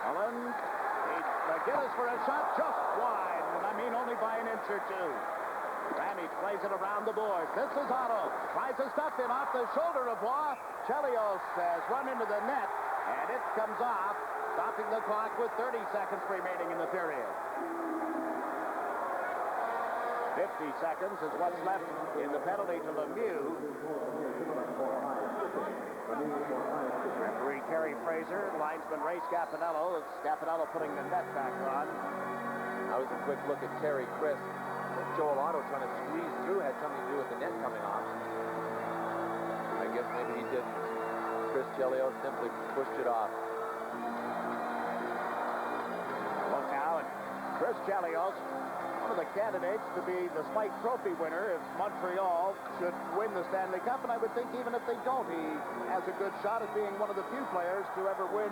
Mullen needs McGinnis for a shot just wide. And I mean only by an inch or 2. Ramage plays it around the boards. This is Otto. Tries to stuff in off the shoulder of Waugh. Chelios has run into the net, and it comes off, stopping the clock with 30 seconds remaining in the period. 50 seconds is what's left in the penalty to Lemieux. Referee Kerry Fraser, linesman Ray Scapanello. It's Scapanello putting the net back on. That was a quick look at Terry Chris. Joel Otto trying to squeeze through had something to do with the net coming off. I guess maybe he didn't. Chris Chelios simply pushed it off. Look now at Chris Chelios, one of the candidates to be the Smythe Trophy winner if Montreal should win the Stanley Cup. And I would think even if they don't, he has a good shot at being one of the few players to ever win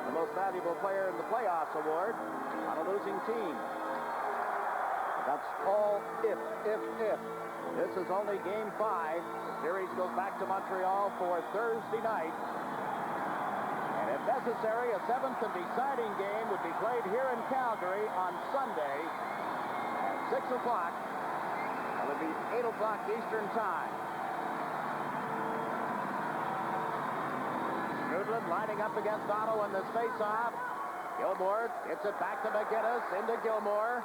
the Most Valuable Player in the Playoffs award on a losing team. That's all if. This is only Game 5. The series goes back to Montreal for Thursday night. And if necessary, a 7th and deciding game would be played here in Calgary on Sunday at 6 o'clock. That would be 8 o'clock Eastern Time. Strudlin lining up against Otto in this face-off. Gilmore gets it back to McGinnis, into Gilmore.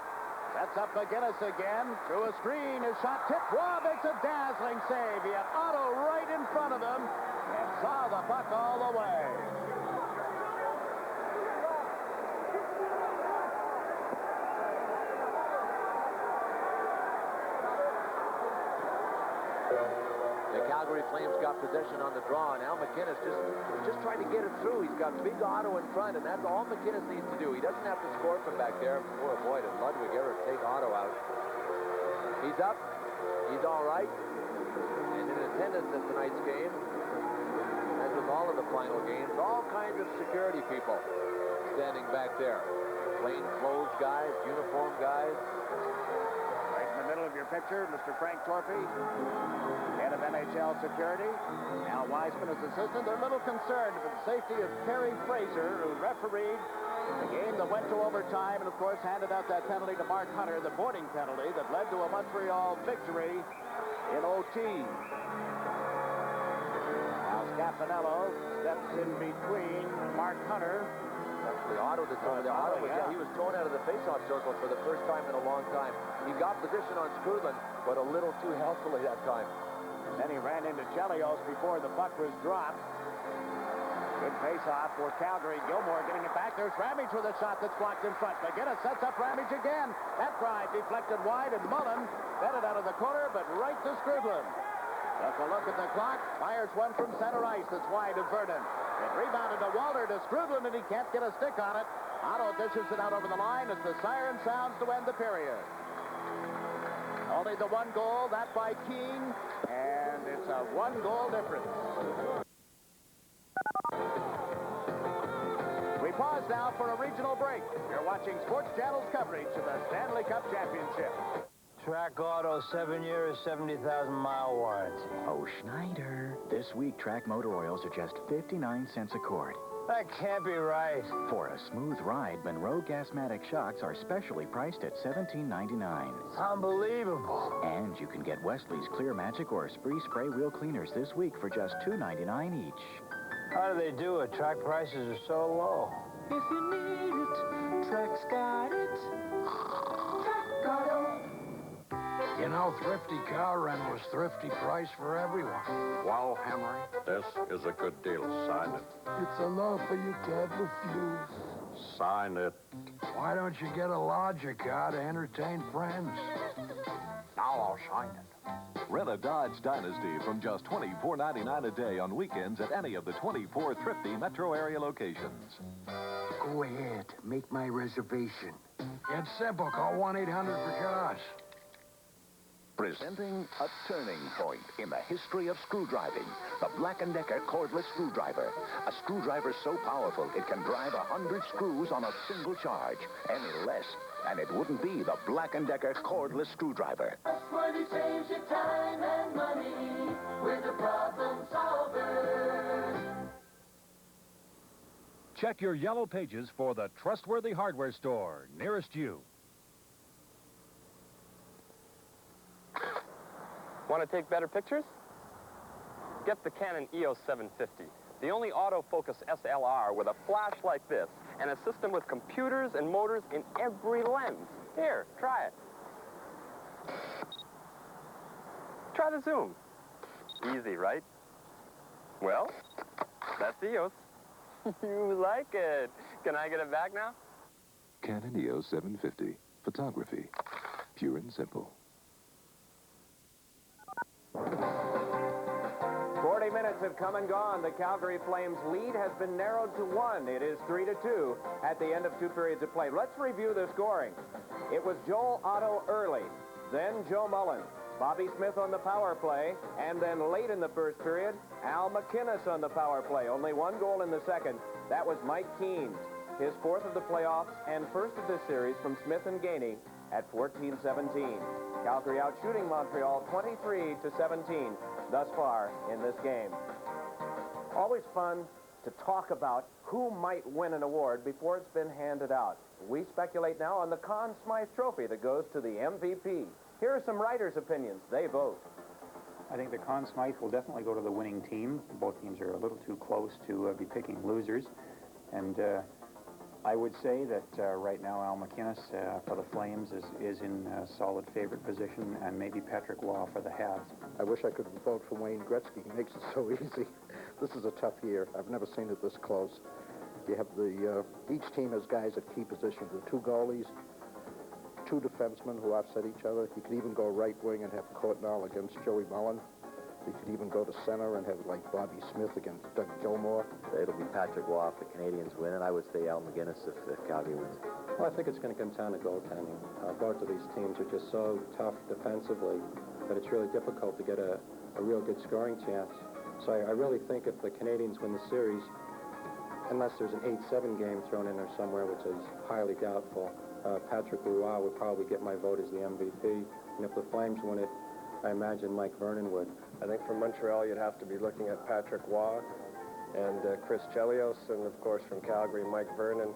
Sets up McGinnis again. Through a screen, his shot tipped. Waugh makes a dazzling save. He had Otto right in front of him and saw the puck all the way. The Calgary Flames got possession on the draw, and Al McInnes just tried to get it through. He's got big Otto in front, and that's all McInnes needs to do. He doesn't have to score from back there. Oh, boy, did Ludwig ever take Otto out. He's up. He's all right. And in attendance at tonight's game, as with all of the final games, all kinds of security people standing back there. Plainclothes guys, uniform guys. Right in the middle of your picture, Mr. Frank Torpy, head of NHL security. Al Wiseman is assistant. They're a little concerned with the safety of Kerry Fraser, who refereed the game that went to overtime and, of course, handed out that penalty to Mark Hunter, the boarding penalty that led to a Montreal victory in OT. Now Scapanello steps in between Mark Hunter. Actually, Otto did some of the Otto. Yeah, he was thrown out of the face-off circle for the first time in a long time. He got position on Strudlin, but a little too healthily that time. And then he ran into Chelios before the puck was dropped. Good face-off for Calgary. Gilmore getting it back. There's Ramage with a shot that's blocked in front. McGinnis sets up Ramage again. That drive deflected wide, and Mullen fed it out of the corner, but right to Strudlin. Just a look at the clock. Fires one from center ice that's wide of Vernon. It rebounded to Walter to Strudlin, and he can't get a stick on it. Otto dishes it out over the line as the siren sounds to end the period. Only the one goal, that by Keane, and it's a one-goal difference. We pause. Pause now for a regional break. You're watching Sports Channel's coverage of the Stanley Cup Championship. Track Auto, 7 years, 70,000-mile warranty. Oh, Schneider. This week, Track Motor Oils are just 59 cents a quart. That can't be right. For a smooth ride, Monroe Gasmatic shocks are specially priced at $17.99. Unbelievable. And you can get Wesley's Clear Magic or Spree Spray Wheel Cleaners this week for just $2.99 each. How do they do it? Track prices are so low. If you need it, Track's got it. Track Auto. You know, thrifty car rental is thrifty price for everyone. Well, Henry, this is a good deal. Sign it. It's enough for you can't refuse. Sign it. Why don't you get a larger car to entertain friends? Now I'll sign it. Rent a Dodge Dynasty from just $24.99 a day on weekends at any of the 24 thrifty metro area locations. Go ahead, make my reservation. It's simple. Call 1-800-for-cars. Presenting a turning point in the history of screwdriving. The Black & Decker cordless screwdriver. A screwdriver so powerful it can drive 100 screws on a single charge. Any less, and it wouldn't be the Black & Decker cordless screwdriver. Trustworthy saves you time and money with the problem solvers. Check your yellow pages for the trustworthy hardware store nearest you. Want to take better pictures? Get the Canon EOS 750, the only autofocus SLR with a flash like this and a system with computers and motors in every lens. Here, try it. Try the zoom. Easy, right? Well, that's EOS. You like it. Can I get it back now? Canon EOS 750. Photography. Pure and simple. 40 minutes have come and gone. The Calgary Flames lead has been narrowed to 1. It is 3-2 at the end of 2 periods of play. Let's review the scoring. It was Joel Otto early, then Joe Mullen, Bobby Smith on the power play, and then late in the first period, Al McInnes on the power play. Only 1 goal in the second. That was Mike Keenes, his 4th of the playoffs and 1st of this series from Smith and Gainey at 14-17. Calgary out shooting Montreal 23-17 thus far in this game. Always fun to talk about who might win an award before it's been handed out. We speculate now on the Conn Smythe Trophy that goes to the MVP. Here are some writers' opinions. They vote. I think the Conn Smythe will definitely go to the winning team. Both teams are a little too close to be picking losers. And I would say that right now Al McInnes for the Flames is in a solid favorite position, and maybe Patrick Waugh for the Habs. I wish I could vote for Wayne Gretzky. He makes it so easy. This is a tough year. I've never seen it this close. You have each team has guys at key positions. The 2 goalies, 2 defensemen who offset each other. You could even go right wing and have Courtnall against Joey Mullen. You could even go to center and have, like, Bobby Smith against Doug Gilmour. It'll be Patrick Waugh if the Canadiens win, and I would say Al McInnes if Calgary wins. Well, I think it's going to come down to goaltending. Both of these teams are just so tough defensively that it's really difficult to get a real good scoring chance. So I really think if the Canadiens win the series, unless there's an 8-7 game thrown in there somewhere, which is highly doubtful, Patrick Roy would probably get my vote as the MVP. And if the Flames win it, I imagine Mike Vernon would. I think from Montreal, you'd have to be looking at Patrick Waugh and Chris Chelios, and of course from Calgary, Mike Vernon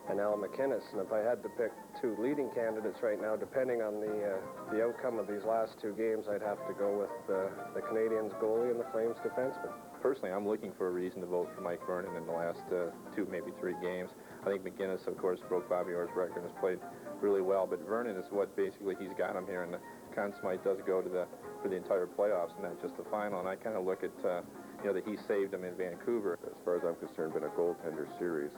and Al McInnes. And if I had to pick 2 leading candidates right now, depending on the outcome of these last 2 games, I'd have to go with the Canadiens goalie and the Flames defenseman. Personally, I'm looking for a reason to vote for Mike Vernon in the last 2, maybe 3 games. I think McInnes, of course, broke Bobby Orr's record and has played really well, but Vernon is what basically he's got him here, and the Conn Smythe does go to for the entire playoffs and not just the final. And I kind of look at that he saved him in Vancouver. As far as I'm concerned, been a goaltender series.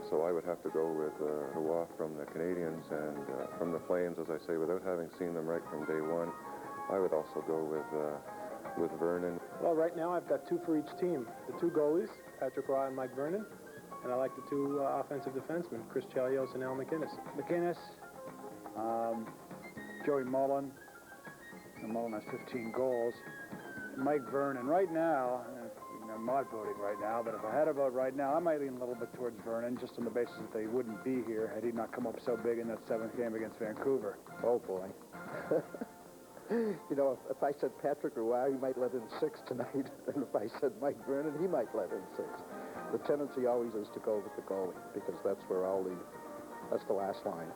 So I would have to go with Roy from the Canadiens, and from the Flames, as I say, without having seen them right from day one, I would also go with Vernon. Well, right now I've got 2 for each team. The 2 goalies, Patrick Roy and Mike Vernon, and I like the 2 offensive defensemen, Chris Chelios and Al McInnes. McInnes, Joey Mullen. And Mullen has 15 goals. Mike Vernon. Right now, I'm not voting right now, but if I had to vote right now, I might lean a little bit towards Vernon, just on the basis that they wouldn't be here had he not come up so big in that 7th game against Vancouver. Oh, boy. You know, if I said Patrick Roy, he might let in 6 tonight. And if I said Mike Vernon, he might let in 6. The tendency always is to go with the goalie, because that's where that's the last line.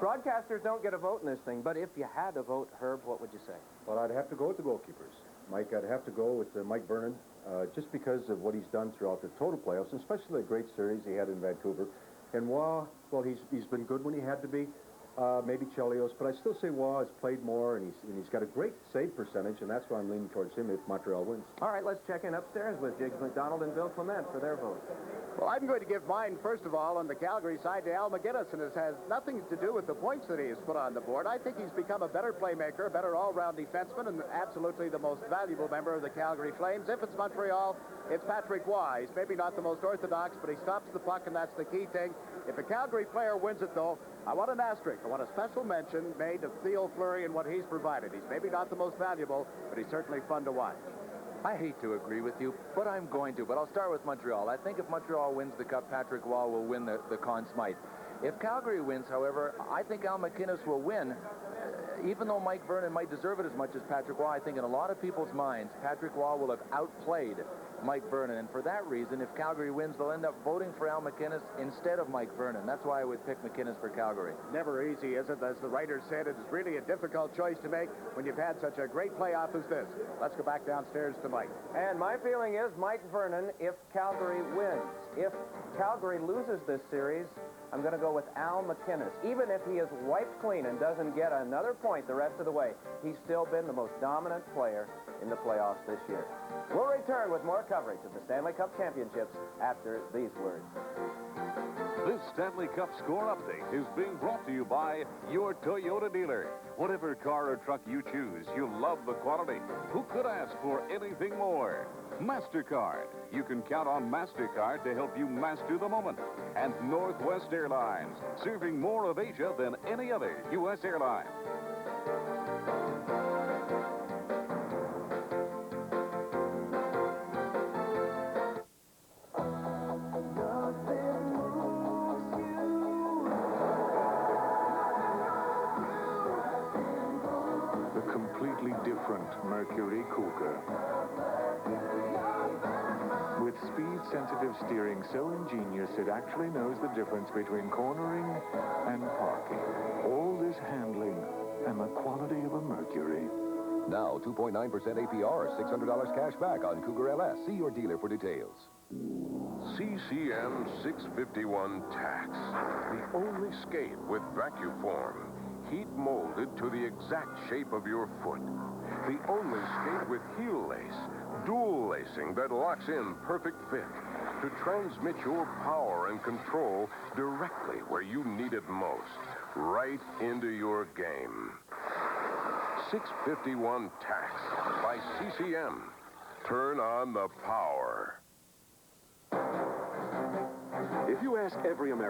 Broadcasters don't get a vote in this thing, but if you had to vote, Herb, what would you say? Well, I'd have to go with the goalkeepers. Mike, I'd have to go with Mike Vernon, just because of what he's done throughout the total playoffs, and especially the great series he had in Vancouver. And Waugh, well, he's been good when he had to be. Maybe Chelios, but I still say Waugh has played more, and he's got a great save percentage, and that's why I'm leaning towards him if Montreal wins. All right, let's check in upstairs with Jiggs McDonald and Bill Clement for their vote. Well, I'm going to give mine, first of all, on the Calgary side to Al McGinnis, and it has nothing to do with the points that he has put on the board. I think he's become a better playmaker, a better all-round defenseman, and absolutely the most valuable member of the Calgary Flames. If it's Montreal, it's Patrick Waugh. He's maybe not the most orthodox, but he stops the puck, and that's the key thing. If a Calgary player wins it, though, I want an asterisk. I want a special mention made of Theo Fleury and what he's provided. He's maybe not the most valuable, but he's certainly fun to watch. I hate to agree with you, but I'm going to. But I'll start with Montreal. I think if Montreal wins the Cup, Patrick Waugh will win the Conn Smythe. If Calgary wins, however, I think Al McInnes will win. Even though Mike Vernon might deserve it as much as Patrick Waugh, I think in a lot of people's minds, Patrick Waugh will have outplayed Mike Vernon. And for that reason, if Calgary wins, they'll end up voting for Al McInnes instead of Mike Vernon. That's why I would pick McInnes for Calgary. Never easy, is it? As the writer said, it is really a difficult choice to make when you've had such a great playoff as this. Let's go back downstairs to Mike. And my feeling is Mike Vernon if Calgary wins. If Calgary loses this series, I'm going to go with Al McInnes. Even if he is wiped clean and doesn't get another point the rest of the way, he's still been the most dominant player in the playoffs this year. We'll return with more coverage of the Stanley Cup Championships after these words. This Stanley Cup score update is being brought to you by your Toyota dealer. Whatever car or truck you choose, you'll love the quality. Who could ask for anything more? MasterCard. You can count on MasterCard to help you master the moment. And Northwest Airlines, serving more of Asia than any other U.S. airline. A completely different Mercury Cougar. With speed-sensitive steering so ingenious it actually knows the difference between cornering and parking. All this handling and the quality of a Mercury. Now, 2.9% APR, $600 cash back on Cougar LS. See your dealer for details. CCM 651 Tax. The only skate with vacuform, heat molded to the exact shape of your foot. The only skate with heel lace, dual lacing that locks in perfect fit to transmit your power and control directly where you need it most, right into your game. 651 Tax by CCM. Turn on the power. If you ask every American